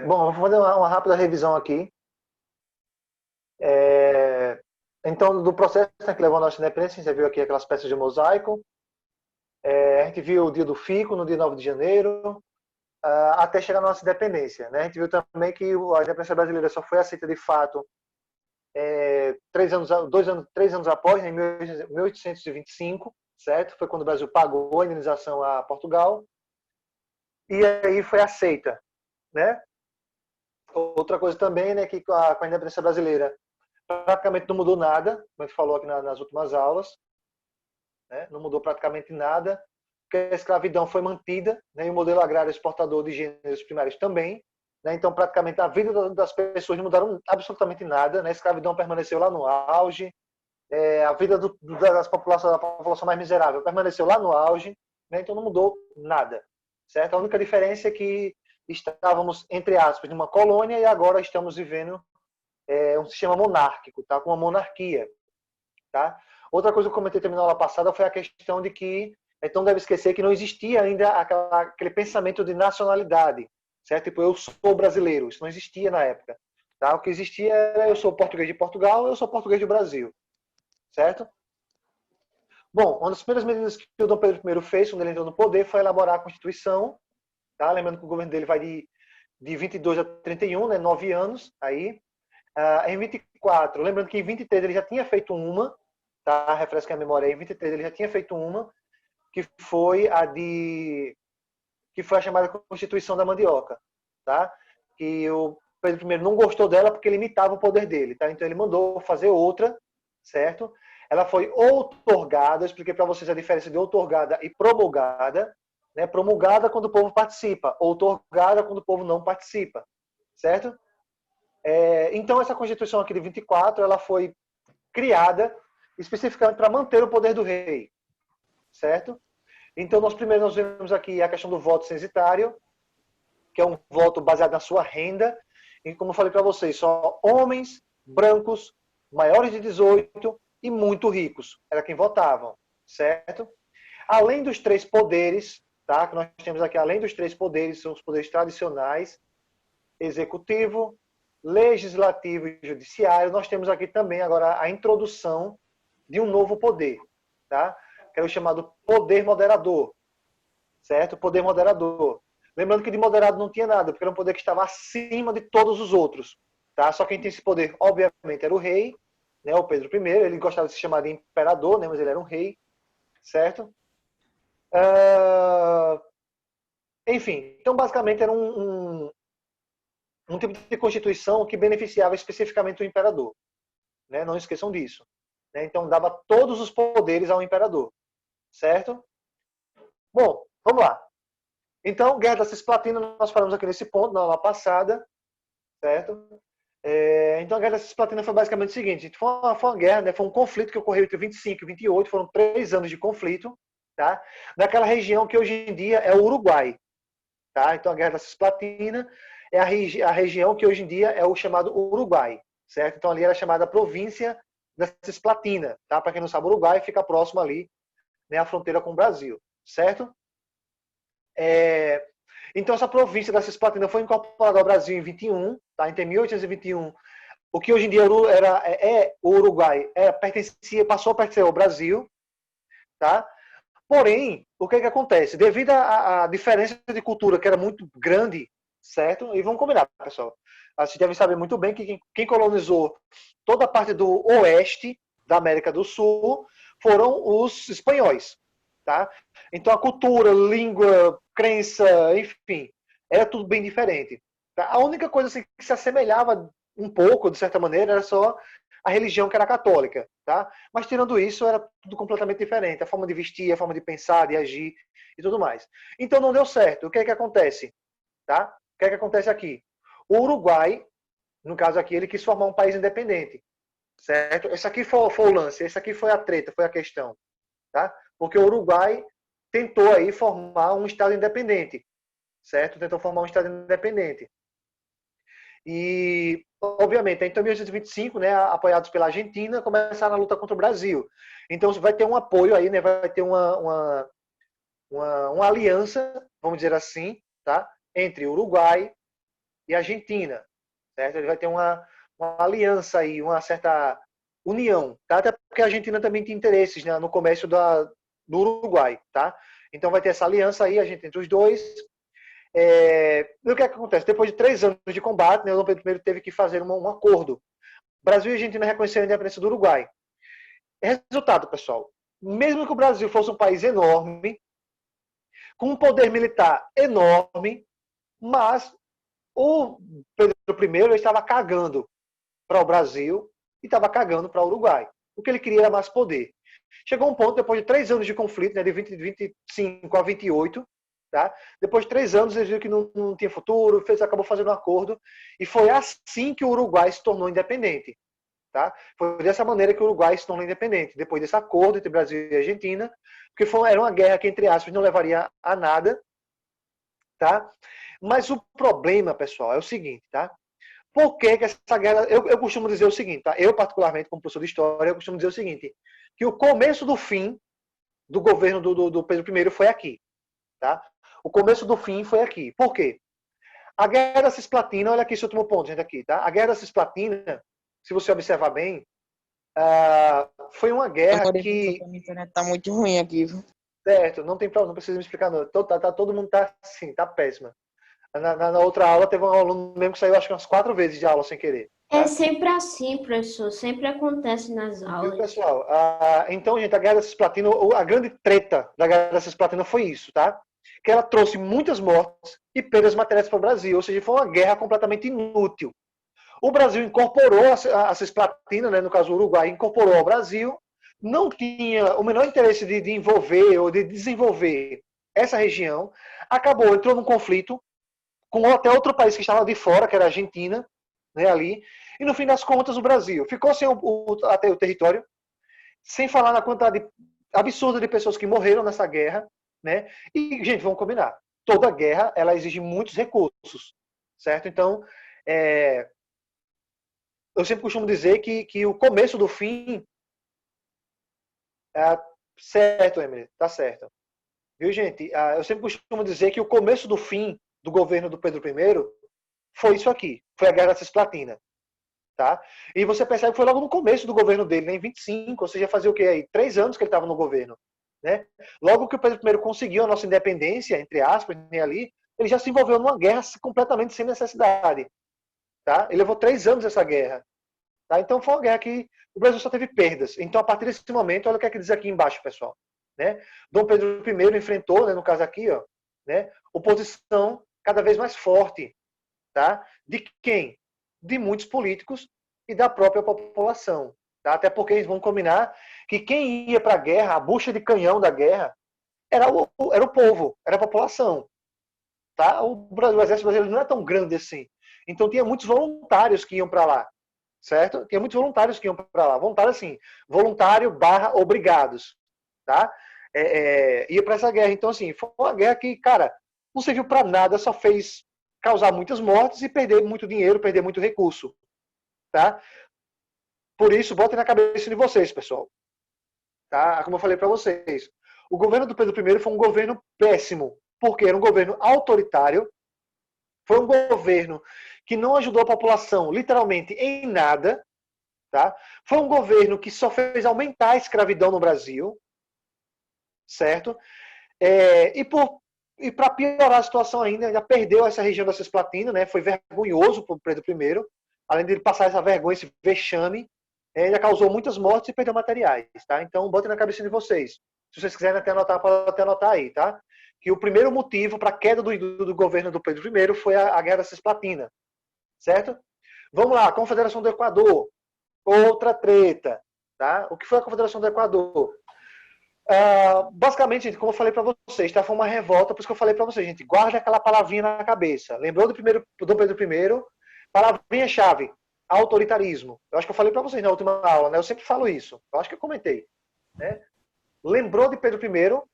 Bom, vou fazer uma rápida revisão aqui. É, então, do processo, né, que levou a nossa independência, você viu aqui aquelas peças de mosaico. A gente viu o dia do Fico, no dia 9 de janeiro, até chegar à nossa independência. Né? A gente viu também que a independência brasileira só foi aceita de fato 3 anos após, né, em 1825, certo? Foi quando o Brasil pagou a indenização a Portugal. E aí foi aceita, né? Outra coisa também, né, que com a independência brasileira praticamente não mudou nada, como a gente falou aqui nas últimas aulas, né? Não mudou praticamente nada, porque a escravidão foi mantida, né? E o modelo agrário exportador de gêneros primários também, né? Então praticamente a vida das pessoas não mudaram absolutamente nada, né? A escravidão permaneceu lá no auge, a vida da população mais miserável permaneceu lá no auge, né? Então não mudou nada, certo? A única diferença é que estávamos, entre aspas, numa colônia e agora estamos vivendo um sistema monárquico, tá? Com uma monarquia, tá? Outra coisa que eu comentei também na aula passada foi a questão de que então deve esquecer que não existia ainda aquele pensamento de nacionalidade, certo? Tipo, eu sou brasileiro, isso não existia na época, tá? O que existia era eu sou português de Portugal, eu sou português do Brasil, certo? Bom, uma das primeiras medidas que o Dom Pedro I fez quando ele entrou no poder foi elaborar a Constituição, tá? Lembrando que o governo dele vai de 22 a 31, né? 9 anos aí. Em 24, lembrando que em 23 ele já tinha feito uma, tá? Refresca a memória aí, em 23 ele já tinha feito uma, que foi que foi a chamada Constituição da Mandioca, tá? Que o Pedro I não gostou dela porque limitava o poder dele, tá? Então ele mandou fazer outra, certo? Ela foi outorgada, eu expliquei para vocês a diferença de outorgada e promulgada, né? Promulgada quando o povo participa, outorgada quando o povo não participa, certo? Então essa Constituição aqui de 24, ela foi criada especificamente para manter o poder do rei, certo? Então nós vemos aqui a questão do voto censitário, que é um voto baseado na sua renda, e como eu falei para vocês, só homens brancos, maiores de 18 e muito ricos, era quem votavam, certo? Além dos três poderes, tá? Que nós temos aqui, além dos três poderes, são os poderes tradicionais, executivo, legislativo e judiciário, nós temos aqui também agora a introdução de um novo poder, tá? Que é o chamado poder moderador, certo? Poder moderador. Lembrando que de moderado não tinha nada, porque era um poder que estava acima de todos os outros, tá? Só quem tinha esse poder, obviamente, era o rei, né? O Pedro I, ele gostava de se chamar de imperador, né? Mas ele era um rei, certo? Enfim, então basicamente era um tipo de constituição que beneficiava especificamente o imperador, né? Não esqueçam disso, né? Então dava todos os poderes ao imperador, certo? Bom, vamos lá. Então, Guerra da Cisplatina, nós falamos aqui nesse ponto, na aula passada, certo? Então, a Guerra da Cisplatina foi basicamente o seguinte: foi uma guerra, né? Foi um conflito que ocorreu entre 25 e 28, foram 3 anos de conflito, tá? Naquela região que hoje em dia é o Uruguai, tá? Então, a Guerra da Cisplatina é a região que hoje em dia é o chamado Uruguai, certo? Então, ali era chamada província da Cisplatina, tá? Para quem não sabe, o Uruguai fica próximo ali, né, à fronteira com o Brasil, certo? Então, essa província da Cisplatina foi incorporada ao Brasil em 21, tá? Entre 1821. O que hoje em dia o Uruguai passou a pertencer ao Brasil, tá? Porém, o que acontece? Devido à diferença de cultura que era muito grande, certo? E vamos combinar, pessoal. Vocês devem saber muito bem que quem colonizou toda a parte do oeste da América do Sul foram os espanhóis, tá? Então a cultura, língua, crença, enfim, era tudo bem diferente. Tá? A única coisa assim, que se assemelhava um pouco, de certa maneira, era só a religião que era católica, tá? Mas tirando isso, era tudo completamente diferente. A forma de vestir, a forma de pensar, de agir e tudo mais. Então não deu certo. O que é que acontece? Tá? O que é que acontece aqui? O Uruguai, no caso aqui, ele quis formar um país independente, certo? Esse aqui foi o lance, esse aqui foi a treta, foi a questão, tá? Porque o Uruguai tentou aí formar um estado independente, certo? Tentou formar um estado independente. E, obviamente, então, em 1825, né, apoiados pela Argentina, começaram a luta contra o Brasil. Então, vai ter um apoio aí, né, vai ter uma aliança, vamos dizer assim, tá, entre Uruguai, e Argentina, certo? Ele vai ter uma aliança aí, uma certa união, tá? Até porque a Argentina também tem interesses, né, no comércio do Uruguai, tá? Então vai ter essa aliança aí, a gente entre os dois. E o que é que acontece? Depois de 3 anos de combate, né, o Dom Pedro I teve que fazer um acordo. Brasil e Argentina reconheceram a independência do Uruguai. Resultado, pessoal, mesmo que o Brasil fosse um país enorme, com um poder militar enorme, mas o Pedro I estava cagando para o Brasil e estava cagando para o Uruguai. O que ele queria era mais poder. Chegou um ponto, depois de 3 anos de conflito, né, de 25 a 28, tá? Depois de 3 anos, eles viram que não tinha futuro, acabou fazendo um acordo, e foi assim que o Uruguai se tornou independente. Tá? Foi dessa maneira que o Uruguai se tornou independente, depois desse acordo entre Brasil e Argentina, porque era uma guerra que, entre aspas, não levaria a nada. Tá? Mas o problema, pessoal, é o seguinte, tá? Por que essa guerra... Eu costumo dizer o seguinte, tá? Eu, particularmente, como professor de história, eu costumo dizer o seguinte, que o começo do fim do governo do Pedro I foi aqui. Tá? O começo do fim foi aqui. Por quê? A Guerra da Cisplatina, olha aqui esse último ponto, gente, aqui, tá? A Guerra da Cisplatina, se você observar bem, foi uma guerra que... A minha internet tá muito ruim aqui, viu? Certo, não tem problema, não precisa me explicar não. Todo mundo tá assim, tá péssima. Na outra aula teve um aluno mesmo que saiu acho que umas 4 vezes de aula sem querer. É Tá? sempre assim, professor. Sempre acontece nas Viu, aulas. pessoal? Então, gente, a Guerra da Cisplatina, a grande treta da Guerra da Cisplatina foi isso, tá? Que ela trouxe muitas mortes e perdas materiais para o Brasil, ou seja, foi uma guerra completamente inútil. O Brasil incorporou a Cisplatina, né, no caso o Uruguai, incorporou ao Brasil, não tinha o menor interesse de envolver ou de desenvolver essa região, entrou num conflito com até outro país que estava de fora, que era a Argentina, né, ali, e no fim das contas o Brasil ficou sem até o território, sem falar na quantidade absurda de pessoas que morreram nessa guerra, né? E, gente, vamos combinar, toda guerra, ela exige muitos recursos, certo? Então, eu sempre costumo dizer que o começo do fim certo, Emily, tá certo. Viu, gente? Eu sempre costumo dizer que o começo do fim do governo do Pedro I foi isso aqui, foi a Guerra da Cisplatina. Tá? E você percebe que foi logo no começo do governo dele, né, em 25, ou seja, fazia o quê aí? 3 anos que ele estava no governo. Né? Logo que o Pedro I conseguiu a nossa independência, entre aspas, né, ali, ele já se envolveu numa guerra completamente sem necessidade. Tá? Ele levou 3 anos essa guerra. Tá? Então foi uma guerra que o Brasil só teve perdas. Então, a partir desse momento, olha o que é que diz aqui embaixo, pessoal. Né? Dom Pedro I enfrentou, né, no caso aqui, ó, né, oposição cada vez mais forte. Tá? De quem? De muitos políticos e da própria população. Tá? Até porque eles vão combinar que quem ia para a guerra, a bucha de canhão da guerra, era o povo, era a população. Tá? O exército brasileiro não é tão grande assim. Então tinha muitos voluntários que iam para lá. Certo? Tinha muitos voluntários que iam para lá. Voluntário assim, voluntário / obrigados. Tá? Ia para essa guerra. Então, assim, foi uma guerra que, cara, não serviu para nada, só fez causar muitas mortes e perder muito dinheiro, perder muito recurso. Tá? Por isso, botem na cabeça de vocês, pessoal. Tá? Como eu falei para vocês, o governo do Pedro I foi um governo péssimo, porque era um governo autoritário, foi um governo que não ajudou a população literalmente em nada, tá? Foi um governo que só fez aumentar a escravidão no Brasil, certo? E para piorar a situação ainda perdeu essa região da Cisplatina, né? Foi vergonhoso para o Pedro I, além de ele passar essa vergonha, esse vexame, ainda causou muitas mortes e perdeu materiais, tá? Então, botem na cabeça de vocês. Se vocês quiserem até anotar, pode até anotar aí, tá? Que o primeiro motivo para a queda do governo do Pedro I foi a Guerra da Cisplatina, certo? Vamos lá, Confederação do Equador, outra treta, tá? O que foi a Confederação do Equador? Basicamente, gente, como eu falei para vocês, tá? Foi uma revolta, por isso que eu falei para vocês, gente, guarda aquela palavrinha na cabeça. Lembrou do Dom Pedro I? Palavrinha-chave, autoritarismo. Eu acho que eu falei para vocês na última aula, né? Eu sempre falo isso. Eu acho que eu comentei, né? Lembrou de Pedro I?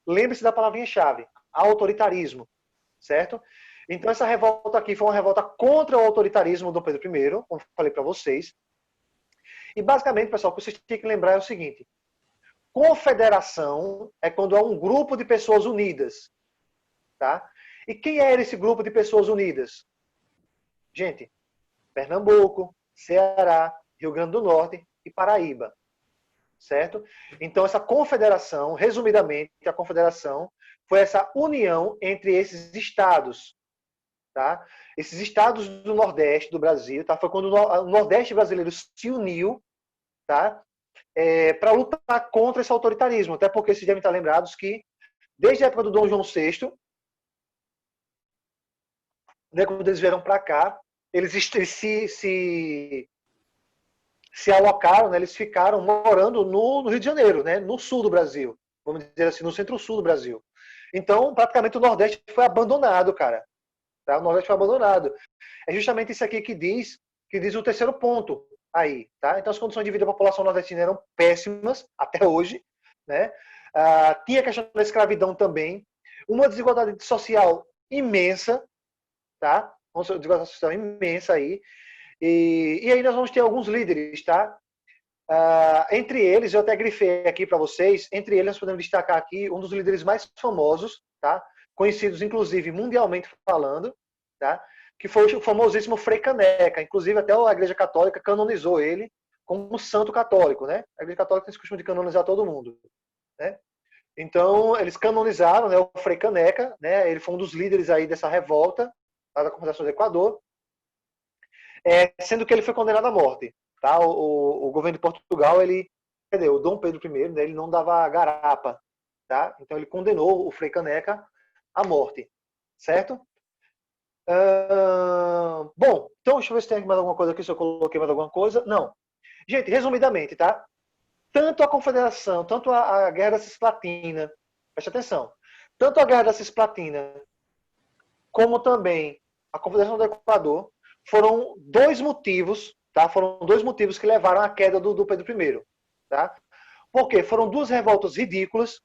Lembre-se da palavrinha-chave, autoritarismo, certo? Então, essa revolta aqui foi uma revolta contra o autoritarismo do Pedro I, como eu falei para vocês. E, basicamente, pessoal, o que vocês têm que lembrar é o seguinte. Confederação é quando há um grupo de pessoas unidas. Tá? E quem era esse grupo de pessoas unidas? Gente, Pernambuco, Ceará, Rio Grande do Norte e Paraíba. Certo? Então, essa confederação, resumidamente, a confederação foi essa união entre esses estados. Tá? Esses estados do Nordeste do Brasil, tá? Foi quando o Nordeste brasileiro se uniu, tá? Para lutar contra esse autoritarismo. Até porque vocês devem estar lembrados que, desde a época do Dom João VI, né, quando eles vieram para cá, eles se alocaram, né, eles ficaram morando no Rio de Janeiro, né, no sul do Brasil, vamos dizer assim, no centro-sul do Brasil. Então, praticamente o Nordeste foi abandonado, cara. Tá? O Nordeste foi abandonado. É justamente isso aqui que diz o terceiro ponto aí. Tá? Então, as condições de vida da população nordestina eram péssimas, até hoje. Né? Tinha a questão da escravidão também. Uma desigualdade social imensa. Tá? Uma desigualdade social imensa aí. E aí nós vamos ter alguns líderes, tá? Entre eles, eu até grifei aqui para vocês, entre eles nós podemos destacar aqui um dos líderes mais famosos, tá? Conhecidos inclusive mundialmente falando, tá? Que foi o famosíssimo Frei Caneca. Inclusive até a Igreja Católica canonizou ele como santo católico, né? A Igreja Católica tem esse costume de canonizar todo mundo, né? Então, eles canonizaram, né, o Frei Caneca, né? Ele foi um dos líderes aí dessa revolta lá da Confederação do Equador, sendo que ele foi condenado à morte. Tá? O governo de Portugal, o Dom Pedro I, né, ele não dava garapa. Tá? Então ele condenou o Frei Caneca à morte. Certo? Bom, então deixa eu ver se tem mais alguma coisa aqui, se eu coloquei mais alguma coisa. Não. Gente, resumidamente, tá? Tanto a Confederação, tanto a Guerra da Cisplatina, preste atenção, tanto a Guerra da Cisplatina, como também a Confederação do Equador, foram dois motivos, tá? Foram dois motivos que levaram à queda do Pedro I, tá? Porque foram duas revoltas ridículas,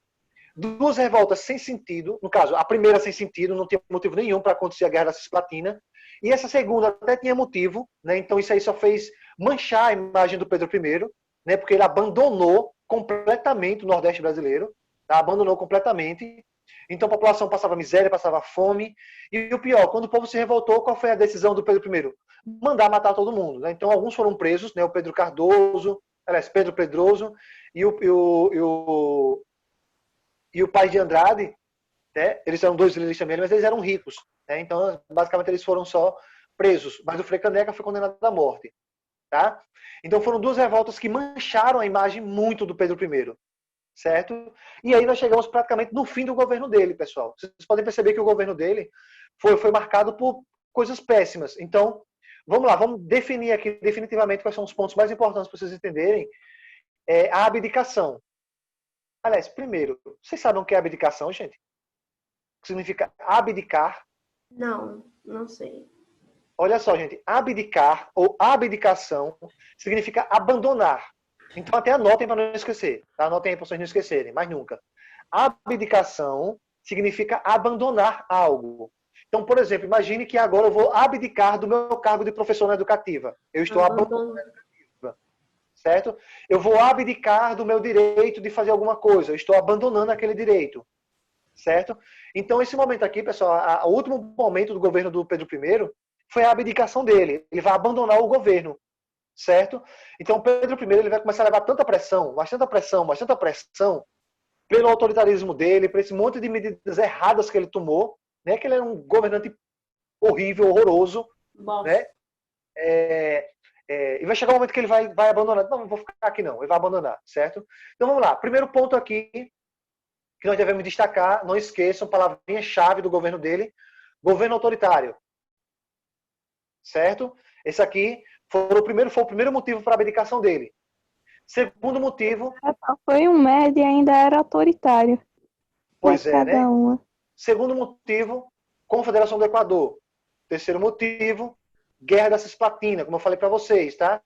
duas revoltas sem sentido. No caso, a primeira sem sentido, não tinha motivo nenhum para acontecer a Guerra da Cisplatina. E essa segunda até tinha motivo, né? Então isso aí só fez manchar a imagem do Pedro I, né? Porque ele abandonou completamente o Nordeste brasileiro, tá? Abandonou completamente. Então a população passava miséria, passava fome. E o pior, quando o povo se revoltou, qual foi a decisão do Pedro I? Mandar matar todo mundo. Né? Então alguns foram presos, né? O Pedro Cardoso, aliás, Pedro Pedroso e o Paes de Andrade, né? Eles eram dois líderes também, mas eles eram ricos. Né? Então, basicamente, eles foram só presos. Mas o Frei Caneca foi condenado à morte. Tá? Então foram duas revoltas que mancharam a imagem muito do Pedro I. Certo? E aí nós chegamos praticamente no fim do governo dele, pessoal. Vocês podem perceber que o governo dele foi marcado por coisas péssimas. Então, vamos lá, vamos definir aqui definitivamente quais são os pontos mais importantes para vocês entenderem. A abdicação. Aliás, primeiro, vocês sabem o que é abdicação, gente? O que significa abdicar? Não, não sei. Olha só, gente, abdicar ou abdicação significa abandonar. Então até anotem para não esquecer. Tá? Anotem aí para vocês não esquecerem, mas nunca. Abdicação significa abandonar algo. Então, por exemplo, imagine que agora eu vou abdicar do meu cargo de professor na educativa. Eu estou abandonando a educativa. Certo? Eu vou abdicar do meu direito de fazer alguma coisa. Eu estou abandonando aquele direito. Certo? Então, esse momento aqui, pessoal, o último momento do governo do Pedro I foi a abdicação dele. Ele vai abandonar o governo. Certo? Então, Pedro I ele vai começar a levar tanta pressão, mas tanta pressão, pelo autoritarismo dele, por esse monte de medidas erradas que ele tomou, né? Que ele era um governante horrível, horroroso, né? E vai chegar um momento que ele vai abandonar. Não vou ficar aqui não, ele vai abandonar, certo? Então vamos lá. Primeiro ponto aqui que nós devemos destacar, não esqueçam, palavrinha-chave do governo dele, governo autoritário. Certo? Esse aqui foi o primeiro motivo para a abdicação dele. Segundo motivo... Foi um médio e ainda era autoritário. Pois é, né? Uma. Segundo motivo, Confederação do Equador. Terceiro motivo, Guerra da Cisplatina, como eu falei para vocês, tá?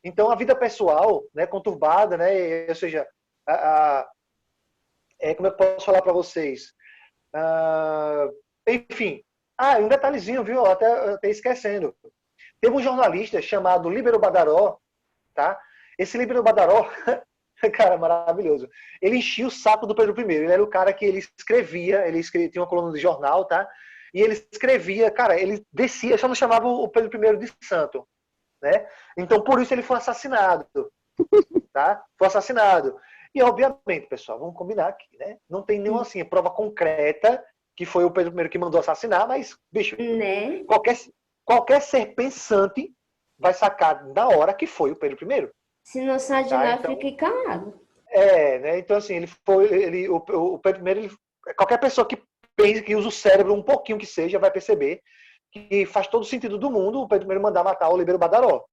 Então, a vida pessoal, né, conturbada, né? Ou seja, como eu posso falar para vocês? Enfim. Um detalhezinho, viu? Até esquecendo. Teve um jornalista chamado Líbero Badaró, tá? Esse Líbero Badaró, cara, maravilhoso. Ele enchia o saco do Pedro I. Ele era o cara que ele escrevia, tinha uma coluna de jornal, tá? e ele escrevia, cara, ele descia, só não chamava o Pedro I de santo, né? Então, por isso ele foi assassinado, tá? Foi assassinado. E, obviamente, pessoal, vamos combinar aqui, né? Não tem nenhuma, assim, prova concreta que foi o Pedro I que mandou assassinar, mas, bicho, Né? qualquer ser pensante vai sacar na hora que foi o Pedro I, Se não sai de tá? lá, Então, fique calado. né? Então, assim, o Pedro I, qualquer pessoa que pense, que usa o cérebro um pouquinho que seja, vai perceber que faz todo sentido do mundo o Pedro I mandar matar o Líbero Badaró.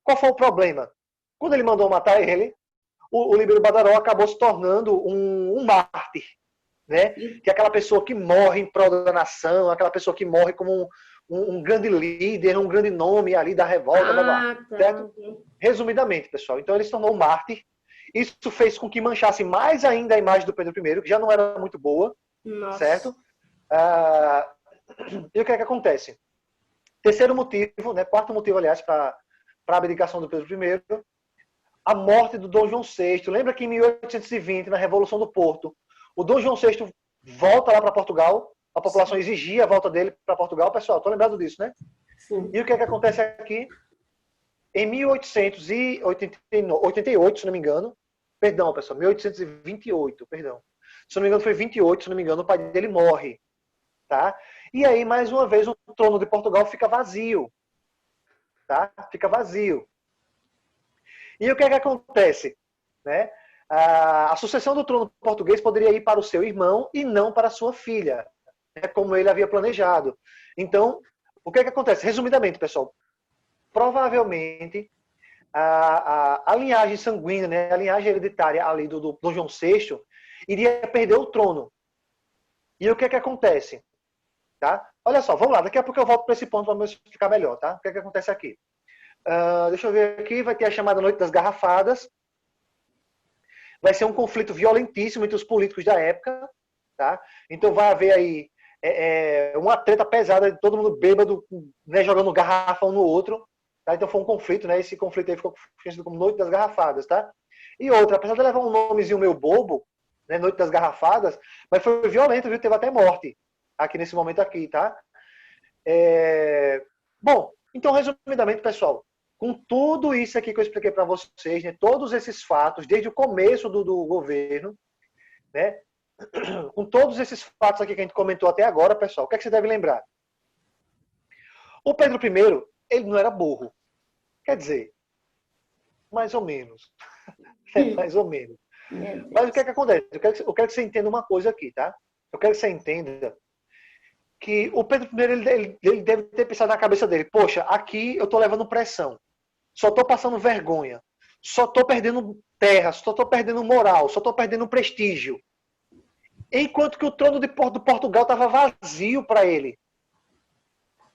Qual foi o problema? Quando ele mandou matar ele, o Líbero Badaró acabou se tornando um mártir, né? Que é aquela pessoa que morre em prol da nação, aquela pessoa que morre como um grande líder, um grande nome ali da revolta, blá, blá, Tá. certo? Resumidamente, pessoal. Então ele se tornou um mártir. Isso fez com que manchasse mais ainda a imagem do Pedro I, que já não era muito boa, Nossa. certo? E o que é que acontece? Terceiro motivo, né? Quarto motivo, aliás, para a abdicação do Pedro I, a morte do Dom João VI. Lembra que em 1820, na Revolução do Porto, o Dom João VI volta lá para Portugal, a população exigia a volta dele para Portugal. Pessoal, estou lembrado disso, né? Sim. E o que é que acontece aqui? Em 1888, se não me engano, perdão, pessoal, 1828, perdão. Se não me engano, foi 28, se não me engano, o pai dele morre. Tá? E aí, mais uma vez, o trono de Portugal fica vazio. Tá? Fica vazio. E o que é que acontece? Né? A sucessão do trono português poderia ir para o seu irmão e não para a sua filha, né? Como ele havia planejado. Então, o que é que acontece? Resumidamente, pessoal, provavelmente a linhagem sanguínea, né? A linhagem hereditária ali do João VI iria perder o trono. E o que é que acontece? Tá? Olha só, vamos lá, daqui a pouco eu volto para esse ponto para me explicar melhor, tá? O que é que acontece aqui? Deixa eu ver aqui, vai ter a chamada Noite das Garrafadas. Vai ser um conflito violentíssimo entre os políticos da época, tá? Então vai haver aí uma treta pesada de todo mundo bêbado, né, jogando garrafa um no outro, tá? Então foi um conflito, né? Esse conflito aí ficou conhecido como Noite das Garrafadas, tá? E outra, apesar de levar um nomezinho meio bobo, né, Noite das Garrafadas, mas foi violento, viu? Teve até morte aqui nesse momento aqui, tá? Bom, então resumidamente, pessoal, com tudo isso aqui que eu expliquei para vocês, né, todos esses fatos, desde o começo do governo, né, com todos esses fatos aqui que a gente comentou até agora, pessoal, o que é que você deve lembrar? O Pedro I, ele não era burro. Quer dizer, mais ou menos. Mais ou menos. Mas o que é que acontece? Eu quero que você entenda uma coisa aqui, tá? Eu quero que você entenda que o Pedro I, ele deve ter pensado na cabeça dele, poxa, aqui eu tô levando pressão. Só estou passando vergonha. Só estou perdendo terra, só estou perdendo moral, só estou perdendo prestígio. Enquanto que o trono do Portugal estava vazio para ele.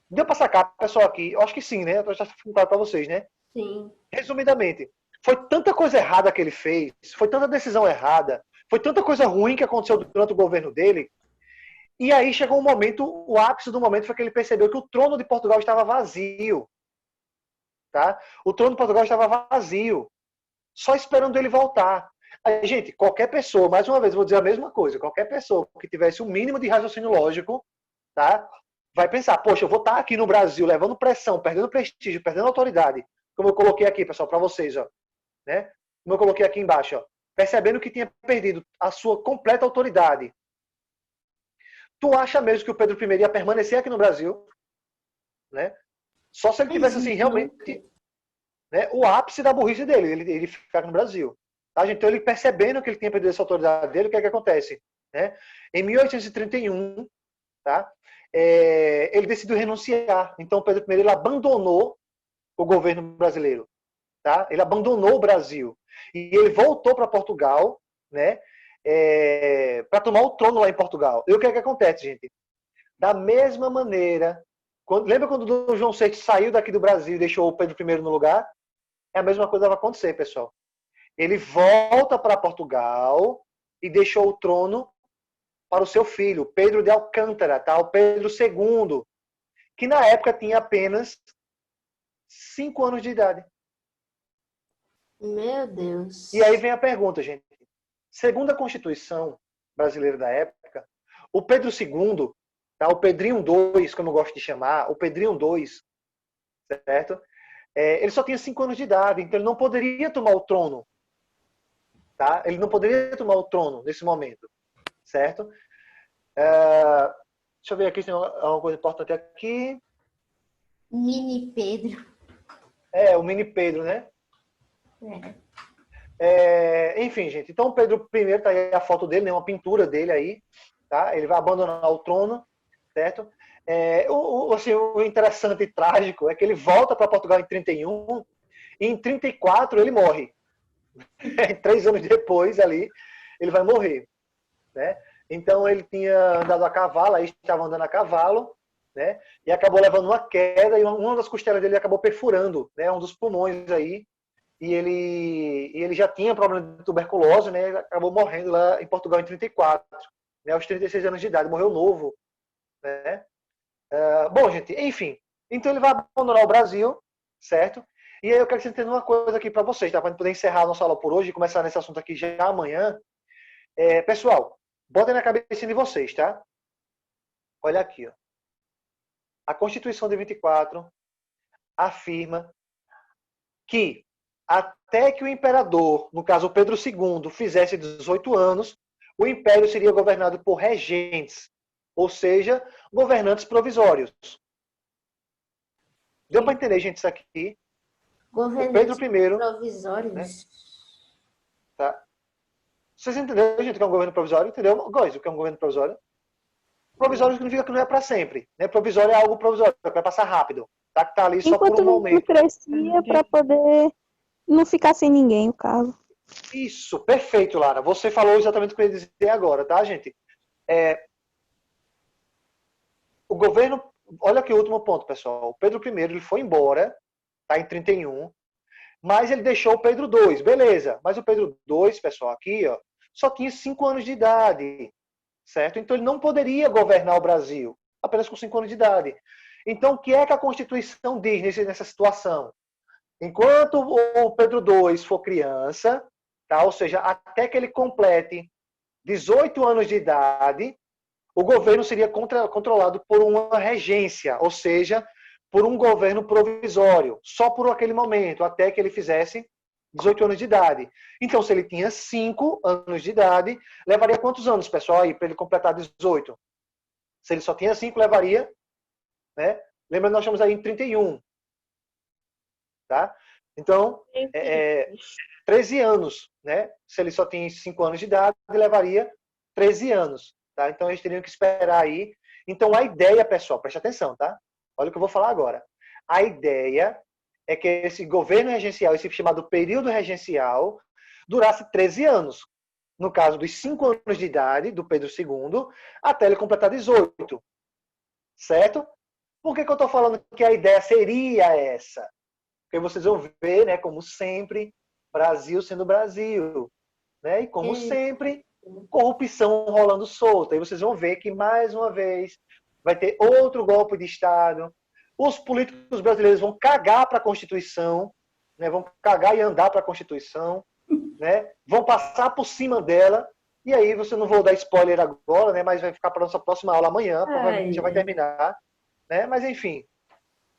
Deu para sacar, pessoal, aqui? Eu acho que sim, né? Eu já falei para vocês, né? Sim. Resumidamente, foi tanta coisa errada que ele fez, foi tanta decisão errada, foi tanta coisa ruim que aconteceu durante o governo dele, e aí chegou um momento, o ápice do momento foi que ele percebeu que o trono de Portugal estava vazio. Tá? O trono de Portugal estava vazio, só esperando ele voltar. Aí, gente, qualquer pessoa, mais uma vez, vou dizer a mesma coisa, qualquer pessoa que tivesse o mínimo de raciocínio lógico, tá? Vai pensar, poxa, eu vou estar aqui no Brasil levando pressão, perdendo prestígio, perdendo autoridade, como eu coloquei aqui, pessoal, para vocês, ó, né? Como eu coloquei aqui embaixo, ó, percebendo que tinha perdido a sua completa autoridade. Tu acha mesmo que o Pedro I ia permanecer aqui no Brasil, né? Só se ele tivesse, assim, realmente, né, o ápice da burrice dele, ele ficar no Brasil. Tá, gente? Então, ele percebendo que ele tinha perdido essa autoridade dele, o que é que acontece? Né? Em 1831, tá, ele decidiu renunciar. Então, Pedro I ele abandonou o governo brasileiro. Tá? Ele abandonou o Brasil. E ele voltou para Portugal, né, para tomar o trono lá em Portugal. E o que é que acontece, gente? Da mesma maneira, lembra quando o Dom João VI saiu daqui do Brasil e deixou o Pedro I no lugar? É a mesma coisa que vai acontecer, pessoal. Ele volta para Portugal e deixou o trono para o seu filho, Pedro de Alcântara, tá? O Pedro II, que na época tinha apenas 5 anos de idade. Meu Deus. E aí vem a pergunta, gente. Segundo a Constituição brasileira da época, o Pedro II, tá? O Pedrinho II, como eu gosto de chamar, o Pedrinho II, certo? Ele só tinha 5 anos de idade, então ele não poderia tomar o trono, tá? Ele não poderia tomar o trono nesse momento, certo? Deixa eu ver aqui se tem alguma coisa importante aqui. Mini Pedro. O mini Pedro, né? É. Enfim, gente. Então, Pedro I, tá aí a foto dele, né? Uma pintura dele aí, tá? Ele vai abandonar o trono, certo? Assim, o interessante e trágico é que ele volta para Portugal em 31 e em 34 ele morre. 3 anos depois ali, ele vai morrer, né? Então, ele tinha andado a cavalo, aí estava andando a cavalo, né? E acabou levando uma queda e uma das costelas dele acabou perfurando, né? Um dos pulmões aí. E ele já tinha problema de tuberculose, né? Ele acabou morrendo lá em Portugal em 34, né? Aos 36 anos de idade, morreu novo, né? Bom, gente, enfim. Então ele vai abandonar o Brasil, certo? E aí eu quero que você entenda uma coisa aqui para vocês, tá? Para poder encerrar a nossa aula por hoje e começar nesse assunto aqui já amanhã. Pessoal, botem na cabeça de vocês, tá? Olha aqui, ó. A Constituição de 24 afirma que até que o imperador, no caso Pedro II, fizesse 18 anos, o império seria governado por regentes, ou seja, governantes provisórios. Deu para entender, gente, isso aqui? Governantes O Pedro I, provisórios. né? Tá? Vocês entenderam, gente, o que é um governo provisório? Entendeu? Góis, o que é um governo provisório? Provisório significa que não é para sempre, né? Provisório é algo provisório, que vai passar rápido, tá? Que tá ali só por Enquanto um não momento. crescia para poder não ficar sem ninguém, o cargo. Isso, perfeito, Lara. Você falou exatamente o que eu ia dizer agora, tá, gente? O governo, olha aqui o último ponto, pessoal. O Pedro I ele foi embora, tá, em 31, mas ele deixou o Pedro II, beleza. Mas o Pedro II, pessoal, aqui, ó, só tinha 5 anos de idade, certo? Então ele não poderia governar o Brasil apenas com 5 anos de idade. Então o que é que a Constituição diz nessa situação? Enquanto o Pedro II for criança, tá? Ou seja, até que ele complete 18 anos de idade, o governo seria controlado por uma regência, ou seja, por um governo provisório, só por aquele momento, até que ele fizesse 18 anos de idade. Então, se ele tinha 5 anos de idade, levaria quantos anos, pessoal, aí, para ele completar 18? Se ele só tinha 5, levaria, né? Lembra que nós estamos aí em 31, tá? Então, 13 anos, né? Se ele só tinha 5 anos de idade, levaria 13 anos, tá? Então, eles teriam que esperar aí. Então, a ideia, pessoal, preste atenção, tá? Olha o que eu vou falar agora. A ideia é que esse governo regencial, esse chamado período regencial, durasse 13 anos. No caso dos 5 anos de idade do Pedro II, até ele completar 18. Certo? Por que eu estou falando que a ideia seria essa? Porque vocês vão ver, né, como sempre, Brasil sendo Brasil. Né? E como sempre, corrupção rolando solta. E vocês vão ver que, mais uma vez, vai ter outro golpe de Estado. Os políticos brasileiros vão cagar para a Constituição, né? Vão cagar e andar para a Constituição, né? Vão passar por cima dela. E aí, você não vou dar spoiler agora, né? Mas vai ficar para a nossa próxima aula amanhã, provavelmente já vai terminar. Né? Mas, enfim,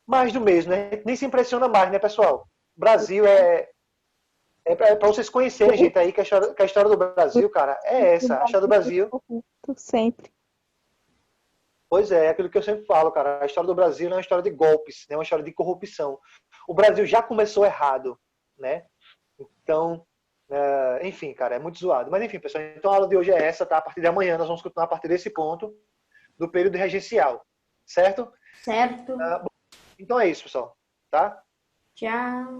mais do mesmo, né? Nem se impressiona mais, né, pessoal? Brasil é para vocês conhecerem, gente, aí que a história do Brasil, cara, é essa. A história do Brasil. Sempre. Pois é aquilo que eu sempre falo, cara. A história do Brasil não é uma história de golpes, né? É uma história de corrupção. O Brasil já começou errado, né? Então, enfim, cara, é muito zoado. Mas enfim, pessoal, então a aula de hoje é essa, tá? A partir de amanhã nós vamos continuar a partir desse ponto do período regencial, certo? Certo. Então é isso, pessoal, tá? Tchau.